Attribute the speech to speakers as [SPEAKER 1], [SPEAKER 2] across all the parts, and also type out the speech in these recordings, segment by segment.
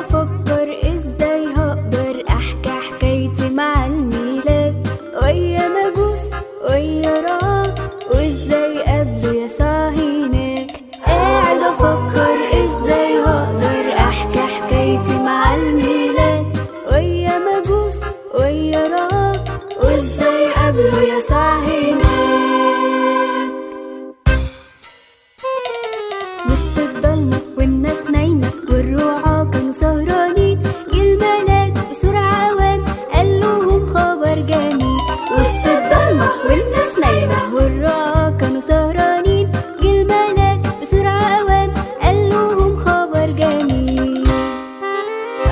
[SPEAKER 1] افكر ازاي هقدر احكي حكايتي مع الميلاد، ويا مجوس ويا رعب وازاي قبله يسوع هناك. قاعد افكر ازاي هقدر احكي حكايتي مع الميلاد، ويا مجوس ويا رعب وازاي قبله يسوع هناك. وسط الضلمة والناس نايمة والرعاة كانوا سهرانين، جه الملاك بسرعة قام قال لهم خبر جميل. وسط الضلمة والناس نايمة والرعاة كانوا سهرانين، جه الملاك بسرعة قام قال لهم خبر جميل.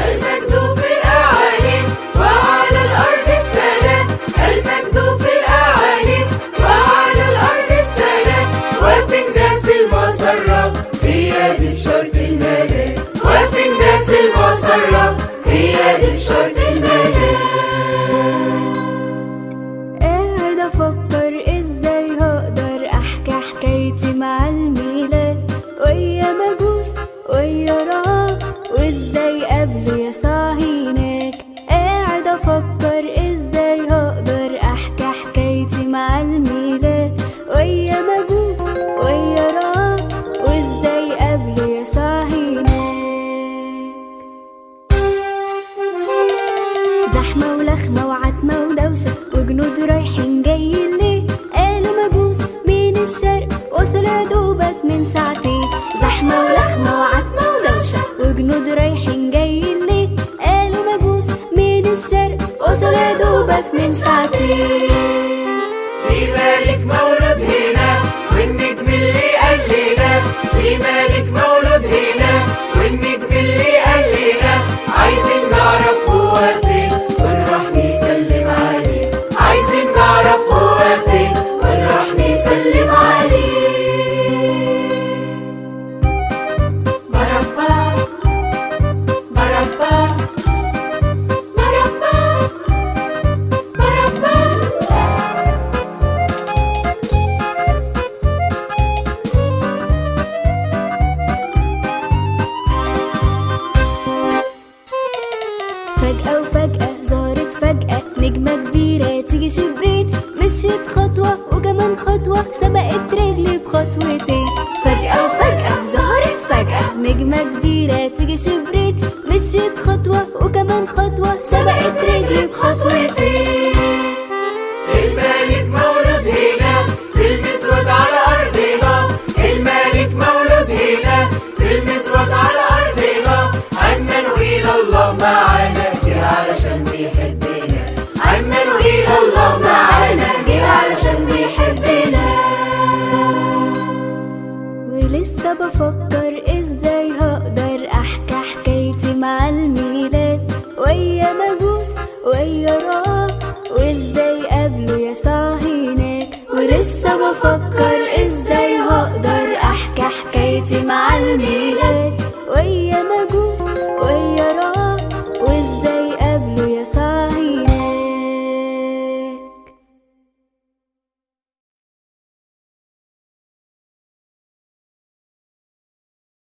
[SPEAKER 2] المجد في الأعالي وعلى الأرض السلام، المجد في الأعالي وعلى الأرض السلام، وفي الناس المسرة هي دي بشرط الملاك، وفي الناس المسرة هي دي بشرط الملاك.
[SPEAKER 1] قاعد افكر ازاي هقدر احكي حكايتي مع الميلاد، ويا مجوس ويا رعاة وازاي قبله يسوع هناك. قاعد افكر ازاي هقدر احكي حكايتي مع الميلاد، ويا مجوس ويا رعاة وازاي قبله يسوع هناك. زحمة ولخمة وعتمة ودوشة وجنود رايحين جايين ليه، قالوا مجوس من الشرق وصل يا دوبك من ساعتين. زحمة ولخمة وعتمة ودوشة وجنود رايحين جايين ليه، قالوا مجوس من الشرق وصل يا دوبك من ساعتين.
[SPEAKER 2] في ملك مولود هنا والنجم اللي قال لنا، في ملك مولود هنا والنجم اللي قال لنا، عايزين نعرف هو فين ونروح نسلم عليه، عايزين نعرف هو فين ونروح نسلم عليه. مرحبا مرحبا مرحبا مرحبا.
[SPEAKER 1] فجأة وفجأة ظهرت فجأة نجمة كبيرة تيجي شبرين، مشيت خطوة وكمان خطوة سبقت رجلي بخطوتين. فجأة وفجأة ظهرت فجأة نجمة كبيرة تيجي شبرين، مشيت خطوة وكمان خطوة سبقت رجلي بخطوتين.
[SPEAKER 2] الملك مولود هنا في المسود على أرضنا، الملك مولود هنا في المسود على أرضنا، أمنوا إلى الله معانا جه علشان بيحبنا، أمنوا إلى الله معانا جه علشان بيحبنا.
[SPEAKER 1] ولسه بفكر ازاي هقدر احكي حكايتي مع الميلاد، ويا مجوس ويا رعاة وازاي قبله يسوع هناك. ولسه بفكر ازاي هقدر احكي حكايتي مع الميلاد،